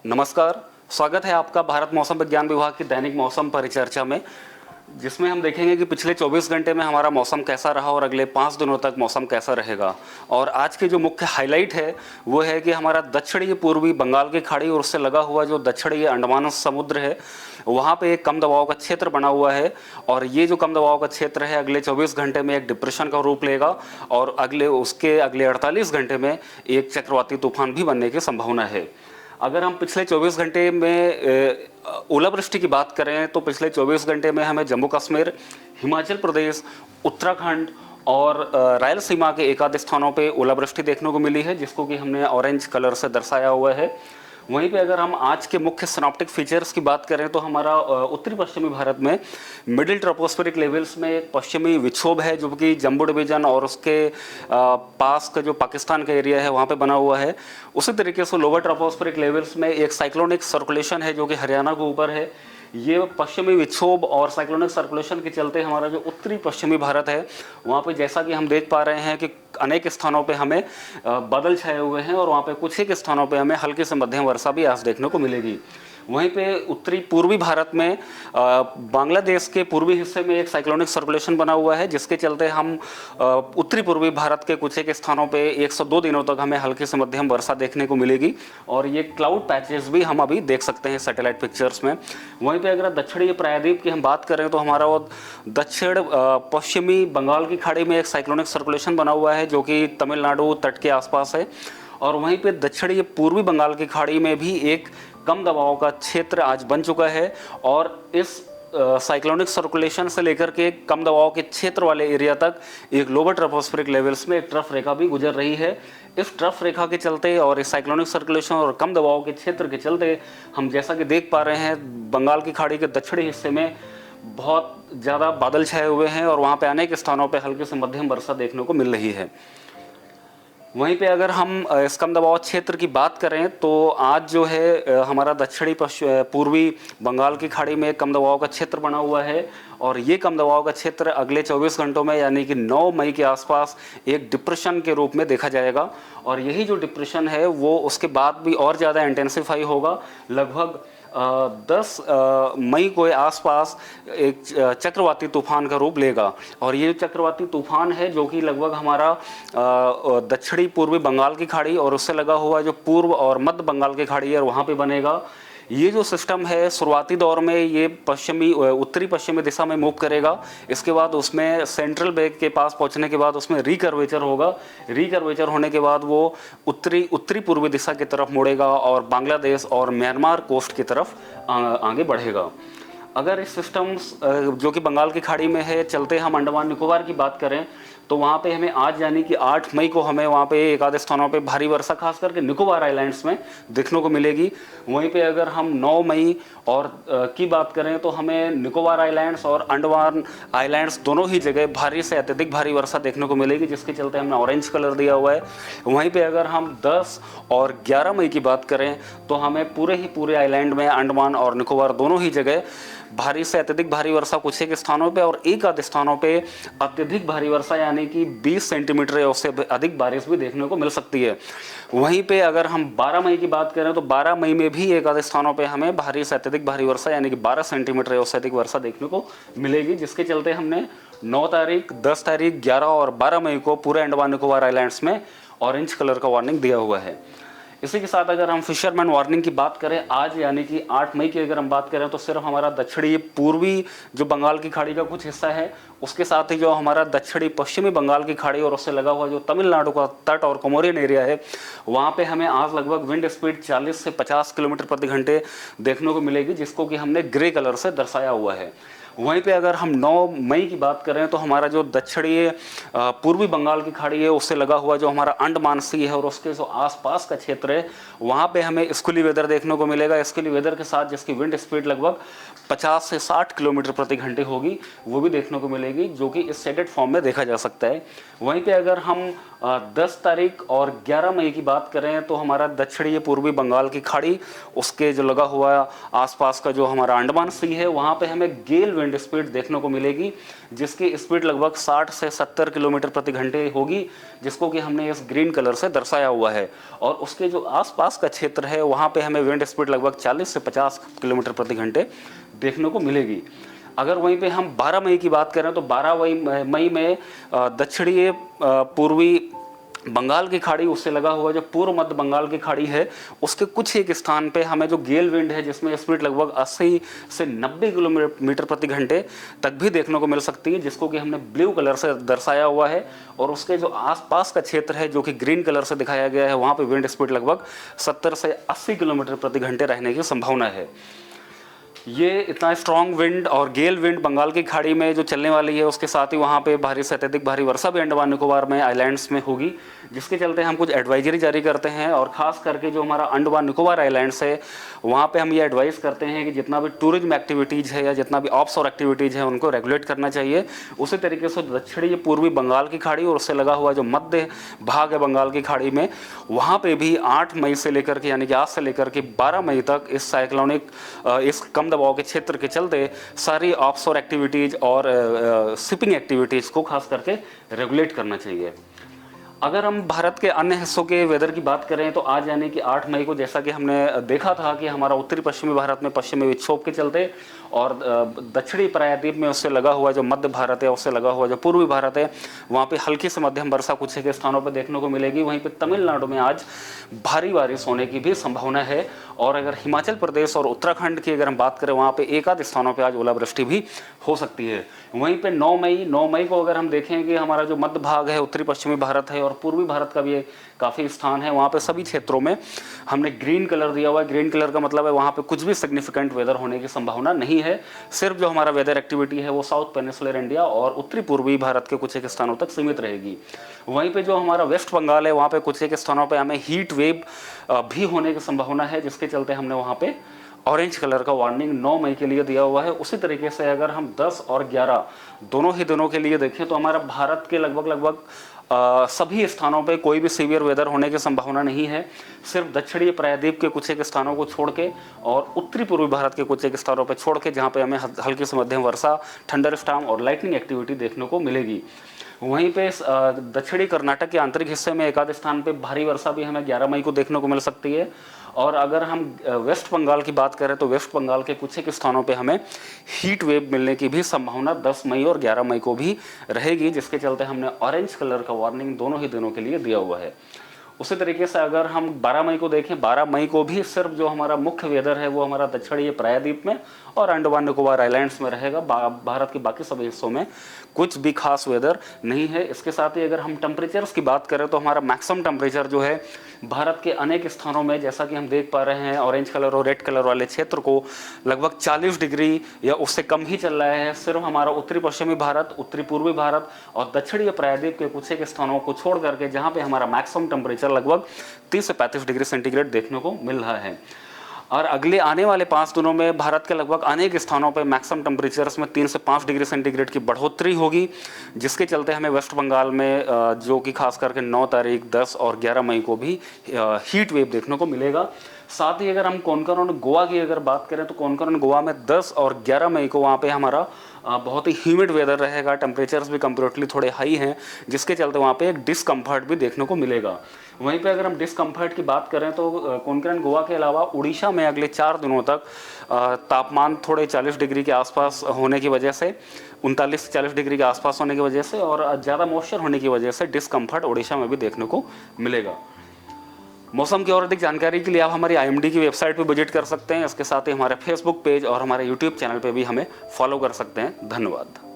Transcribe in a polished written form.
नमस्कार, स्वागत है आपका भारत मौसम विज्ञान विभाग की दैनिक मौसम परिचर्चा में, जिसमें हम देखेंगे कि पिछले 24 घंटे में हमारा मौसम कैसा रहा और अगले 5 दिनों तक मौसम कैसा रहेगा। और आज की जो मुख्य हाईलाइट है वो है कि हमारा दक्षिणी पूर्वी बंगाल की खाड़ी और उससे लगा हुआ जो दक्षिणी अंडमान समुद्र है, वहाँ पे एक कम दबाव का क्षेत्र बना हुआ है। और ये जो कम दबाव का क्षेत्र है अगले 24 घंटे में एक डिप्रेशन का रूप लेगा और अगले 48 घंटे में एक चक्रवाती तूफान भी बनने की संभावना है। अगर हम पिछले 24 घंटे में ओलावृष्टि की बात करें तो पिछले 24 घंटे में हमें जम्मू कश्मीर, हिमाचल प्रदेश, उत्तराखंड और रायलसीमा के एक आध स्थानों पे ओलावृष्टि देखने को मिली है, जिसको कि हमने ऑरेंज कलर से दर्शाया हुआ है। वहीं पे अगर हम आज के मुख्य सिनॉप्टिक फीचर्स की बात करें तो हमारा उत्तरी पश्चिमी भारत में मिडिल ट्रोपोस्फेरिक लेवल्स में एक पश्चिमी विक्षोभ है जो कि जम्मू डिवीजन और उसके पास का जो पाकिस्तान का एरिया है वहाँ पे बना हुआ है। उसी तरीके से लोअर ट्रोपोस्फेरिक लेवल्स में एक साइक्लोनिक सर्कुलेशन है जो कि हरियाणा के ऊपर है। ये पश्चिमी विक्षोभ और साइक्लोनिक सर्कुलेशन के चलते हमारा जो उत्तरी पश्चिमी भारत है वहाँ पे जैसा कि हम देख पा रहे हैं कि अनेक स्थानों पे हमें बादल छाए हुए हैं और वहाँ पे कुछ एक स्थानों पे हमें हल्की से मध्यम वर्षा भी आज देखने को मिलेगी। वहीं पे उत्तरी पूर्वी भारत में बांग्लादेश के पूर्वी हिस्से में एक साइक्लोनिक सर्कुलेशन बना हुआ है, जिसके चलते हम उत्तरी पूर्वी भारत के कुछ एक स्थानों पे 102 दिनों तक हमें हल्की से मध्यम वर्षा देखने को मिलेगी। और ये क्लाउड पैचेस भी हम अभी देख सकते हैं सैटेलाइट पिक्चर्स में। वहीं पे अगर दक्षिणी प्रायद्वीप की हम बात करें तो हमारा वो दक्षिण पश्चिमी बंगाल की खाड़ी में एक साइक्लोनिक सर्कुलेशन बना हुआ है जो कि तमिलनाडु तट के आसपास है। और वहीं पे दक्षिणी पूर्वी बंगाल की खाड़ी में भी एक कम दबाव का क्षेत्र आज बन चुका है और इस साइक्लोनिक सर्कुलेशन से लेकर के कम दबाव के क्षेत्र वाले एरिया तक एक लोअर ट्रोपोस्फेरिक लेवल्स में एक ट्रफ रेखा भी गुजर रही है। इस ट्रफ रेखा के चलते और इस साइक्लोनिक सर्कुलेशन और कम दबाव के क्षेत्र के चलते हम जैसा कि देख पा रहे हैं बंगाल की खाड़ी के दक्षिणी हिस्से में बहुत ज़्यादा बादल छाए हुए हैं और वहाँ पे अनेक स्थानों पे हल्की से मध्यम वर्षा देखने को मिल रही है। वहीं पे अगर हम इस कम दबाव क्षेत्र की बात करें तो आज जो है हमारा दक्षिणी पूर्वी बंगाल की खाड़ी में एक कम दबाव का क्षेत्र बना हुआ है और ये कम दबाव का क्षेत्र अगले 24 घंटों में यानी कि 9 मई के आसपास एक डिप्रेशन के रूप में देखा जाएगा। और यही जो डिप्रेशन है वो उसके बाद भी और ज़्यादा इंटेंसिफाई होगा। लगभग 10 मई के आसपास एक चक्रवाती तूफान का रूप लेगा। और ये चक्रवाती तूफान है जो कि लगभग हमारा दक्षिणी पूर्वी बंगाल की खाड़ी और उससे लगा हुआ जो पूर्व और मध्य बंगाल की खाड़ी है वहाँ पे बनेगा। ये जो सिस्टम है शुरुआती दौर में ये उत्तरी पश्चिमी दिशा में मूव करेगा। इसके बाद उसमें सेंट्रल बेग के पास पहुंचने के बाद उसमें रिकर्वेचर होगा। रिकर्वेचर होने के बाद वो उत्तरी पूर्वी दिशा की तरफ मुड़ेगा और बांग्लादेश और म्यांमार कोस्ट की तरफ आगे बढ़ेगा। अगर इस सिस्टम जो कि बंगाल की खाड़ी में है चलते हम अंडमान निकोबार की बात करें तो वहाँ पे हमें आज यानी कि 8 मई को हमें वहाँ पे एक आधे स्थानों पे भारी वर्षा खास करके निकोबार आइलैंड्स में देखने को मिलेगी। वहीं पे अगर हम 9 मई और की बात करें तो हमें निकोबार आइलैंड्स और अंडमान आइलैंड्स दोनों ही जगह भारी से अत्यधिक भारी वर्षा देखने को मिलेगी, जिसके चलते हमने ऑरेंज कलर दिया हुआ है। वहीं पे अगर हम 10 और 11 मई की बात करें तो हमें पूरे आइलैंड में अंडमान और निकोबार दोनों ही जगह भारी से अत्यधिक भारी वर्षा कुछ एक स्थानों पे और एक आध स्थानों पे अत्यधिक भारी वर्षा यानी कि 20 सेंटीमीटर या उससे अधिक बारिश भी देखने को मिल सकती है। वहीं पे अगर हम 12 मई की बात करें तो 12 मई में भी एक आधे स्थानों पे हमें भारी से अत्यधिक भारी वर्षा यानी कि 12 सेंटीमीटर या उससे अधिक वर्षा देखने को मिलेगी, जिसके चलते हमने 9 तारीख, 10 तारीख, 11 और 12 मई को पूरे अंडमान निकोबार आइलैंड्स में ऑरेंज कलर का वार्निंग दिया हुआ है। इसी के साथ अगर हम फिशरमैन वार्निंग की बात करें आज यानी कि 8 मई की अगर हम बात करें तो सिर्फ हमारा दक्षिणी पूर्वी जो बंगाल की खाड़ी का कुछ हिस्सा है, उसके साथ ही जो हमारा दक्षिणी पश्चिमी बंगाल की खाड़ी और उससे लगा हुआ जो तमिलनाडु का तट और कोमोरियन एरिया है वहाँ पे हमें आज लगभग विंड स्पीड 40 से 50 किलोमीटर प्रति घंटे देखने को मिलेगी, जिसको कि हमने ग्रे कलर से दर्शाया हुआ है। वहीं पे अगर हम 9 मई की बात करें तो हमारा जो दक्षिणी पूर्वी बंगाल की खाड़ी है उससे लगा हुआ जो हमारा अंडमान सी है और उसके जो आसपास का क्षेत्र है वहाँ पे हमें स्कूली वेदर देखने को मिलेगा। स्कूली वेदर के साथ जिसकी विंड स्पीड लगभग 50 से 60 किलोमीटर प्रति घंटे होगी वो भी देखने को मिलेगी, जो कि इस शेडेड फॉर्म में देखा जा सकता है। वहीं पे अगर हम 10 तारीख और 11 मई की बात करें तो हमारा दक्षिणी पूर्वी बंगाल की खाड़ी, उसके जो लगा हुआ आसपास का जो हमारा अंडमान सी है, वहाँ पे हमें गेल विंड स्पीड देखने को मिलेगी, जिसकी स्पीड लगभग 60 से 70 किलोमीटर प्रति घंटे होगी, जिसको कि हमने इस ग्रीन कलर से दर्शाया हुआ है। और उसके जो आसपास का क्षेत्र है वहाँ पे हमें विंड स्पीड लगभग 40 से 50 किलोमीटर प्रति घंटे देखने को मिलेगी। अगर वहीं पे हम 12 मई की बात करें तो 12 मई में दक्षिणी पूर्वी बंगाल की खाड़ी, उससे लगा हुआ जो पूर्व मध्य बंगाल की खाड़ी है, उसके कुछ एक स्थान पे हमें जो गेल विंड है, जिसमें स्पीड लगभग 80 से 90 किलोमीटर प्रति घंटे तक भी देखने को मिल सकती है, जिसको कि हमने ब्लू कलर से दर्शाया हुआ है। और उसके जो आसपास का क्षेत्र है जो कि ग्रीन कलर से दिखाया गया है, वहाँ पे विंड स्पीड लगभग 70 से 80 किलोमीटर प्रति घंटे रहने की संभावना है। ये इतना स्ट्रॉन्ग विंड और गेल विंड बंगाल की खाड़ी में जो चलने वाली है, उसके साथ ही वहाँ पे भारी से अत्यधिक भारी वर्षा भी अंडमान निकोबार में आइलैंड्स में होगी, जिसके चलते हम कुछ एडवाइजरी जारी करते हैं। और ख़ास करके जो हमारा अंडमान निकोबार आइलैंड्स है, वहाँ पे हम ये एडवाइस करते हैं कि जितना भी टूरिज्म एक्टिविटीज़ है या जितना भी ऑफशोर एक्टिविटीज़ है, उनको रेगुलेट करना चाहिए। उसी तरीके से दक्षिणी पूर्वी बंगाल की खाड़ी और उससे लगा हुआ जो मध्य भाग है बंगाल की खाड़ी में, वहाँ पर भी 8 मई से लेकर के, यानी कि आज से लेकर के 12 मई तक इस साइक्लोनिक इस कम दबाव के क्षेत्र के चलते सारी ऑफशोर एक्टिविटीज़ और शिपिंग एक्टिविटीज़ को खास करके रेगुलेट करना चाहिए। अगर हम भारत के अन्य हिस्सों के वेदर की बात करें तो आज यानी कि 8 मई को, जैसा कि हमने देखा था कि हमारा उत्तरी पश्चिमी भारत में पश्चिमी विक्षोभ के चलते और दक्षिणी प्रायद्वीप में उससे लगा हुआ जो मध्य भारत है, उससे लगा हुआ जो पूर्वी भारत है, वहाँ पे हल्की से मध्यम वर्षा कुछ एक स्थानों पर देखने को मिलेगी। वहीं पे तमिलनाडु में आज भारी बारिश होने की भी संभावना है। और अगर हिमाचल प्रदेश और उत्तराखंड की अगर हम बात करें, वहाँ पे एक आध स्थानों पे आज ओलावृष्टि भी हो सकती है। वहीं पे 9 मई को अगर हम देखें कि हमारा जो मध्य भाग है, उत्तरी पश्चिमी भारत है और पूर्वी भारत का भी काफ़ी स्थान है, वहाँ पे सभी क्षेत्रों में हमने ग्रीन कलर दिया हुआ है। ग्रीन कलर का मतलब है वहाँ पे कुछ भी सिग्निफिकेंट वेदर होने की संभावना नहीं है। सिर्फ जो हमारा वेदर एक्टिविटी है वो साउथ पेनिनसुलर इंडिया और उत्तरी पूर्वी भारत के कुछ एक स्थानों तक सीमित रहेगी। वहीं पे जो हमारा वेस्ट बंगाल है, वहाँ पे कुछ एक स्थानों पे हमें हीट वेव भी होने की संभावना है, जिसके चलते हमने वहाँ पे ऑरेंज कलर का वार्निंग 9 मई के लिए दिया हुआ है। उसी तरीके से अगर हम 10 और 11 दोनों ही दिनों के लिए देखें तो हमारा भारत के लगभग सभी स्थानों पे कोई भी सीवियर वेदर होने की संभावना नहीं है। सिर्फ दक्षिणी प्रायद्वीप के कुछ एक स्थानों को छोड़ के और उत्तरी पूर्वी भारत के कुछ एक स्थानों पर छोड़ के, जहाँ पे हमें हल्की से मध्यम वर्षा, थंडर स्टॉर्म और लाइटनिंग एक्टिविटी देखने को मिलेगी। वहीं पे दक्षिणी कर्नाटक के आंतरिक हिस्से में एक आध स्थान पे भारी वर्षा भी हमें 11 मई को देखने को मिल सकती है। और अगर हम वेस्ट बंगाल की बात करें तो वेस्ट बंगाल के कुछ एक स्थानों पे हमें हीट वेव मिलने की भी संभावना 10 मई और 11 मई को भी रहेगी, जिसके चलते हमने ऑरेंज कलर का वार्निंग दोनों ही दिनों के लिए दिया हुआ है। उसी तरीके से अगर हम 12 मई को देखें, 12 मई को भी सिर्फ जो हमारा मुख्य वेदर है वो हमारा दक्षिणी प्रायद्वीप में और अंडमान निकोबार आइलैंड्स में रहेगा। भारत के बाकी सभी हिस्सों में कुछ भी खास वेदर नहीं है। इसके साथ ही अगर हम टेम्परेचर्स की बात करें तो हमारा मैक्सिमम टेम्परेचर जो है भारत के अनेक स्थानों में, जैसा कि हम देख पा रहे हैं, ऑरेंज कलर और रेड कलर वाले क्षेत्र को लगभग 40 डिग्री या उससे कम ही चल रहा है। सिर्फ हमारा उत्तरी पश्चिमी भारत, उत्तरी पूर्वी भारत और दक्षिणी प्रायद्वीप के कुछ एक स्थानों को छोड़ करके, जहाँ पे हमारा मैक्सिमम टेम्परेचर लगभग 30 से 35 डिग्री सेंटीग्रेड देखने को मिल रहा है। और अगले आने वाले 5 दिनों में भारत के लगभग अनेक स्थानों पर मैक्सिमम टेम्परेचर्स में 3 से 5 डिग्री सेंटीग्रेड की बढ़ोतरी होगी, जिसके चलते हमें वेस्ट बंगाल में जो कि खास करके 9 तारीख, 10 और 11 मई को भी हीट वेव देखने को मिलेगा। साथ ही अगर हम कोंकण और गोवा की अगर बात करें तो कोंकण और गोवा में 10 और 11 मई को वहाँ पे हमारा बहुत ही ह्यूमिड वेदर रहेगा। टेम्परेचर्स भी कंपेरेटिवली थोड़े हाई हैं, जिसके चलते वहाँ पे एक डिस्कम्फर्ट भी देखने को मिलेगा। वहीं पे अगर हम डिस्कम्फर्ट की बात करें तो कोंकण गोवा के अलावा उड़ीसा में अगले 4 दिनों तक तापमान थोड़े 40 डिग्री के आसपास होने की वजह से, 39 से 40 डिग्री के आसपास होने की वजह से और ज़्यादा मॉइस्चर होने की वजह से डिस्कम्फर्ट उड़ीसा में भी देखने को मिलेगा। मौसम की और अधिक जानकारी के लिए आप हमारी IMD की वेबसाइट पर विजिट कर सकते हैं। इसके साथ ही हमारे फेसबुक पेज और हमारे यूट्यूब चैनल पर भी हमें फॉलो कर सकते हैं। धन्यवाद।